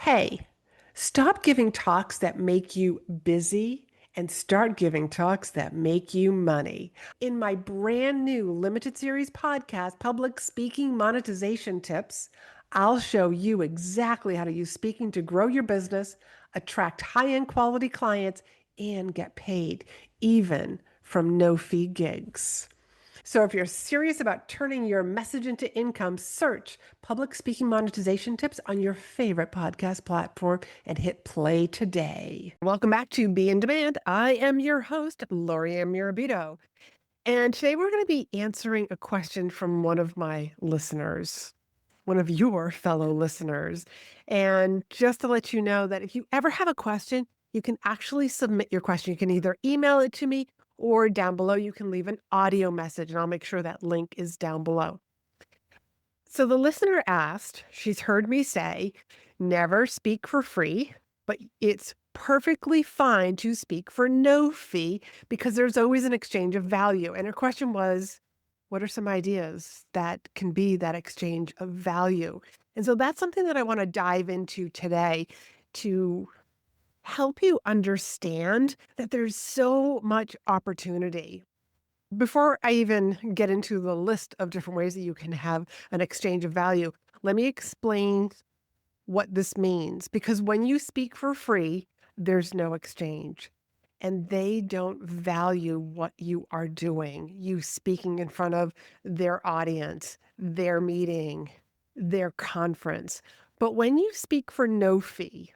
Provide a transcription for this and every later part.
Hey, stop giving talks that make you busy and start giving talks that make you money. In my brand new limited series podcast, Public Speaking Monetization Tips, I'll show you exactly how to use speaking to grow your business, attract high-end quality clients, and get paid, even from no-fee gigs. So if you're serious about turning your message into income, search Public Speaking Monetization Tips on your favorite podcast platform and hit play today. Welcome back to Be in Demand. I am your host, Laurie-Ann. And today we're going to be answering a question from one of my listeners, one of your fellow listeners. And just to let you know that if you ever have a question, you can actually submit your question. You can either email it to me or down below, you can leave an audio message, and I'll make sure that link is down below. So the listener asked, she's heard me say, never speak for free, but it's perfectly fine to speak for no fee because there's always an exchange of value. And her question was, what are some ideas that can be that exchange of value? And so that's something that I want to dive into today to help you understand that there's so much opportunity. Before I even get into the list of different ways that you can have an exchange of value, let me explain what this means. Because when you speak for free, there's no exchange. And they don't value what you are doing. You speaking in front of their audience, their meeting, their conference. But when you speak for no fee,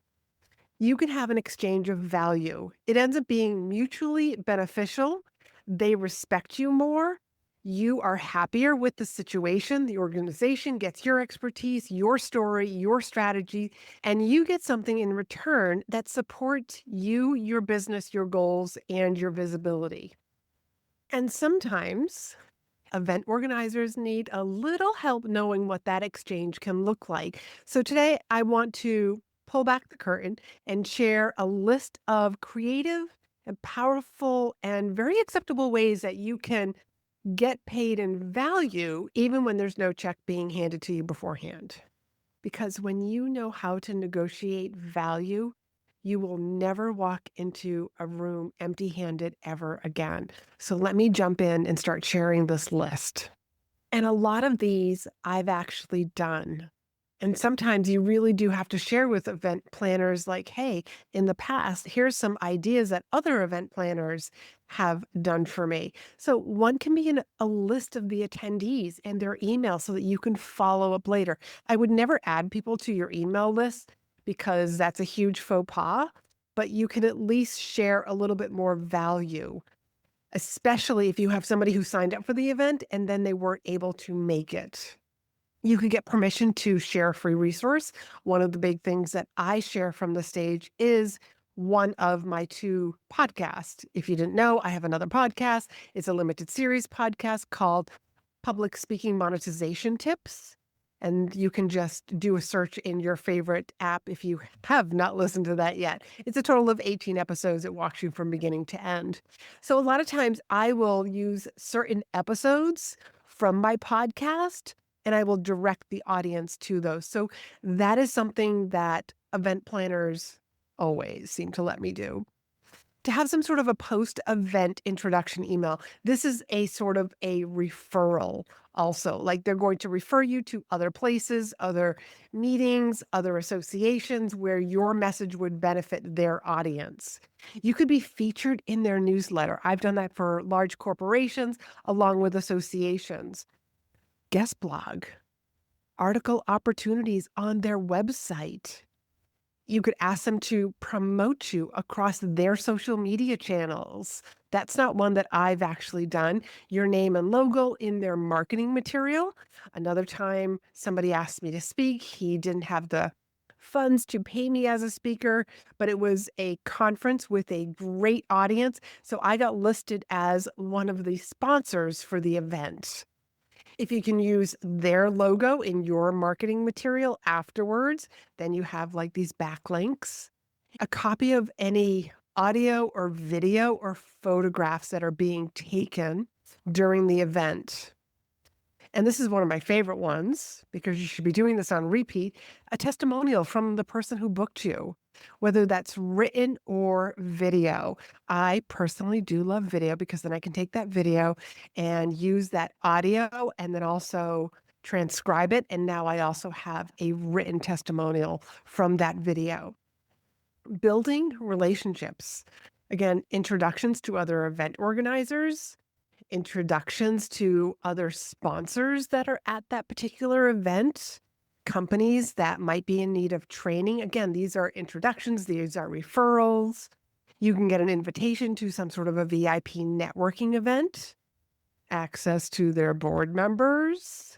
you can have an exchange of value. It ends up being mutually beneficial. They respect you more. You are happier with the situation. The organization gets your expertise, your story, your strategy, and you get something in return that supports you, your business, your goals, and your visibility. And sometimes event organizers need a little help knowing what that exchange can look like. So today I want to pull back the curtain and share a list of creative and powerful and very acceptable ways that you can get paid in value even when there's no check being handed to you beforehand. Because when you know how to negotiate value, you will never walk into a room empty-handed ever again. So let me jump in and start sharing this list. And a lot of these I've actually done. And sometimes you really do have to share with event planners like, hey, in the past, here's some ideas that other event planners have done for me. So one can be in a list of the attendees and their email so that you can follow up later. I would never add people to your email list because that's a huge faux pas, but you can at least share a little bit more value, especially if you have somebody who signed up for the event and then they weren't able to make it. You could get permission to share a free resource. One of the big things that I share from the stage is one of my two podcasts. If you didn't know, I have another podcast. It's a limited series podcast called Public Speaking Monetization Tips. And you can just do a search in your favorite app if you have not listened to that yet. It's a total of 18 episodes. It walks you from beginning to end. So a lot of times I will use certain episodes from my podcast and I will direct the audience to those. So that is something that event planners always seem to let me do. To have some sort of a post-event introduction email. This is a sort of a referral also. Like they're going to refer you to other places, other meetings, other associations where your message would benefit their audience. You could be featured in their newsletter. I've done that for large corporations along with associations. Guest blog, article opportunities on their website. You could ask them to promote you across their social media channels. That's not one that I've actually done. Your name and logo in their marketing material. Another time somebody asked me to speak. He didn't have the funds to pay me as a speaker, but it was a conference with a great audience. So I got listed as one of the sponsors for the event. If you can use their logo in your marketing material afterwards, then you have like these backlinks. A copy of any audio or video or photographs that are being taken during the event. And this is one of my favorite ones because you should be doing this on repeat, a testimonial from the person who booked you, whether that's written or video. I personally do love video because then I can take that video and use that audio and then also transcribe it. And now I also have a written testimonial from that video. Building relationships. Again, introductions to other event organizers, introductions to other sponsors that are at that particular event, companies that might be in need of training. Again, these are introductions, these are referrals. You can get an invitation to some sort of a VIP networking event, access to their board members.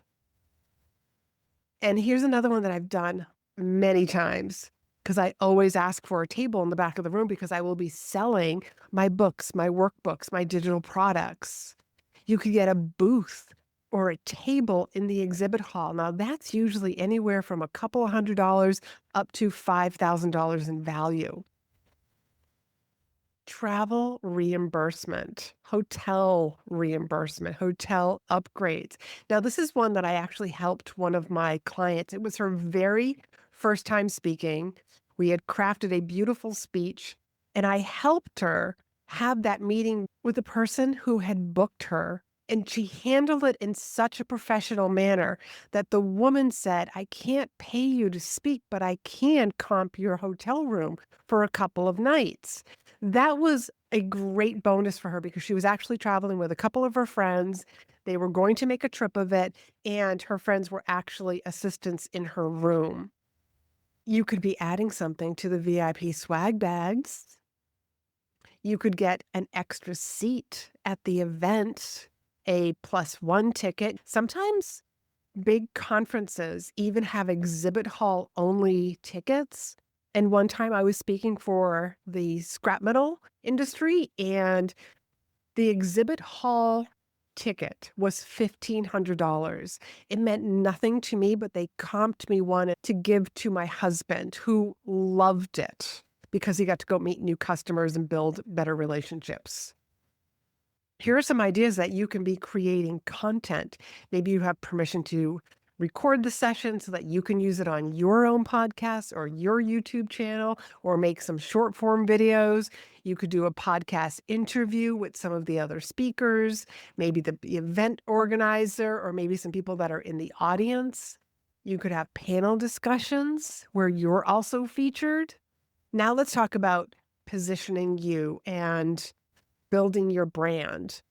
And here's another one that I've done many times because I always ask for a table in the back of the room because I will be selling my books, my workbooks, my digital products. You could get a booth or a table in the exhibit hall. Now, that's usually anywhere from a couple of $100 up to $5,000 in value. Travel reimbursement, hotel reimbursement, hotel upgrades. Now, this is one that I actually helped one of my clients. It was her very first time speaking. We had crafted a beautiful speech, and I helped her have that meeting with the person who had booked her. And she handled it in such a professional manner that the woman said, I can't pay you to speak, but I can comp your hotel room for a couple of nights. That was a great bonus for her because she was actually traveling with a couple of her friends. They were going to make a trip of it, and her friends were actually assistants in her room. You could be adding something to the VIP swag bags. You could get an extra seat at the event, a +1 ticket. Sometimes big conferences even have exhibit hall only tickets. And one time I was speaking for the scrap metal industry, and the exhibit hall ticket was $1,500. It meant nothing to me, but they comped me one to give to my husband, who loved it because he got to go meet new customers and build better relationships. Here are some ideas that you can be creating content. Maybe you have permission to record the session so that you can use it on your own podcast or your YouTube channel, or make some short form videos. You could do a podcast interview with some of the other speakers, maybe the event organizer, or maybe some people that are in the audience. You could have panel discussions where you're also featured. Now let's talk about positioning you and building your brand.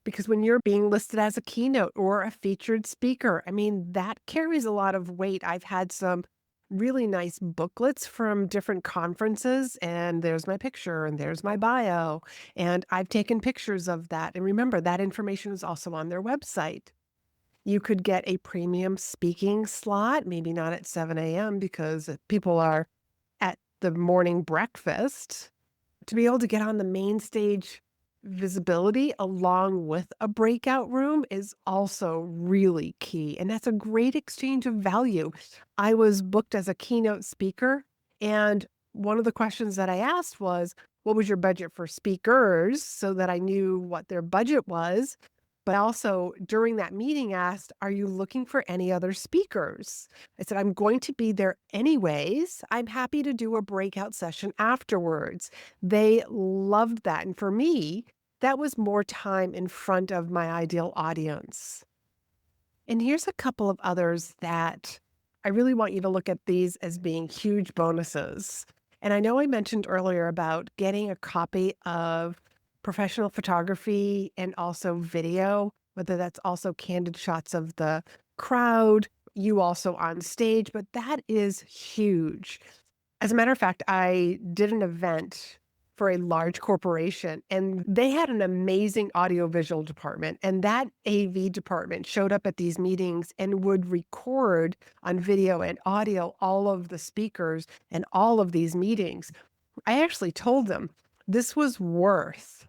Because when you're being listed as a keynote or a featured speaker, I mean, that carries a lot of weight. I've had some really nice booklets from different conferences, and there's my picture and there's my bio. And I've taken pictures of that. And remember, that information is also on their website. You could get a premium speaking slot, maybe not at 7 a.m. because people are at the morning breakfast. To be able to get on the main stage, visibility along with a breakout room is also really key. And that's a great exchange of value. I was booked as a keynote speaker, and one of the questions that I asked was, what was your budget for speakers? So that I knew what their budget was. But also during that meeting asked, are you looking for any other speakers? I said, I'm going to be there anyways. I'm happy to do a breakout session afterwards. They loved that. And for me, that was more time in front of my ideal audience. And here's a couple of others that I really want you to look at these as being huge bonuses. And I know I mentioned earlier about getting a copy of professional photography and also video, whether that's also candid shots of the crowd, you also on stage, but that is huge. As a matter of fact, I did an event for a large corporation, and they had an amazing audiovisual department. And that AV department showed up at these meetings and would record on video and audio all of the speakers and all of these meetings. I actually told them this was worth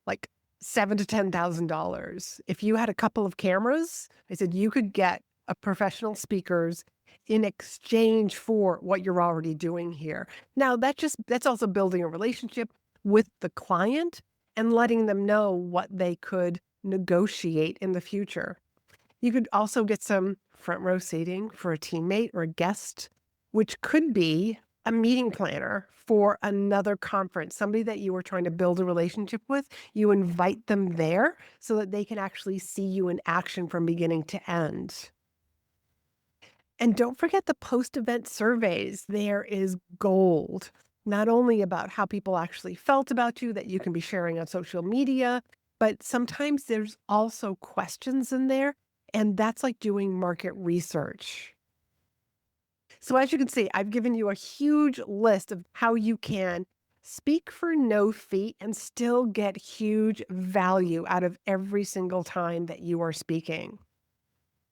like $7,000 to $10,000. If you had a couple of cameras, I said you could get a professional speakers in exchange for what you're already doing here. Now that's also building a relationship with the client and letting them know what they could negotiate in the future. You could also get some front row seating for a teammate or a guest, which could be a meeting planner for another conference, somebody that you are trying to build a relationship with. You invite them there so that they can actually see you in action from beginning to end. And don't forget the post-event surveys. There is gold, not only about how people actually felt about you that you can be sharing on social media, but sometimes there's also questions in there, and that's like doing market research. So as you can see, I've given you a huge list of how you can speak for no fee and still get huge value out of every single time that you are speaking.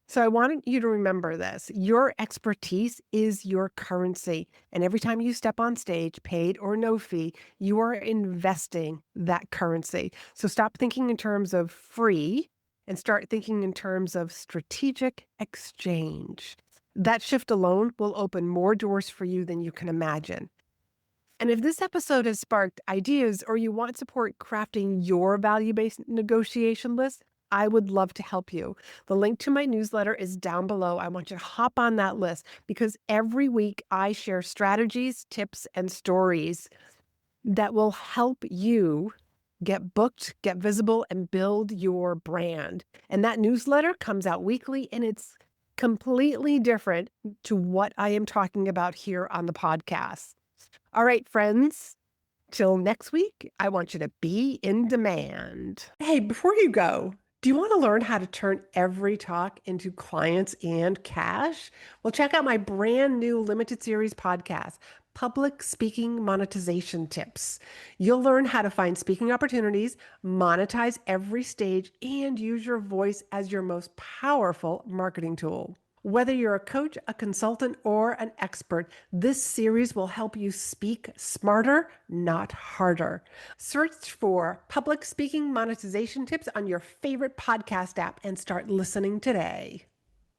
So I wanted you to remember this. Your expertise is your currency. And every time you step on stage, paid or no fee, you are investing that currency. So stop thinking in terms of free and start thinking in terms of strategic exchange. That shift alone will open more doors for you than you can imagine. And if this episode has sparked ideas or you want support crafting your value-based negotiation list, I would love to help you. The link to my newsletter is down below. I want you to hop on that list because every week I share strategies, tips, and stories that will help you get booked, get visible, and build your brand. And that newsletter comes out weekly and it's completely different to what I am talking about here on the podcast. All right, friends, till next week, I want you to be in demand. Hey, before you go, do you want to learn how to turn every talk into clients and cash? Well, check out my brand new limited series podcast, Public Speaking Monetization Tips. You'll learn how to find speaking opportunities, monetize every stage, and use your voice as your most powerful marketing tool. Whether you're a coach, a consultant, or an expert, this series will help you speak smarter, not harder. Search for Public Speaking Monetization Tips on your favorite podcast app and start listening today.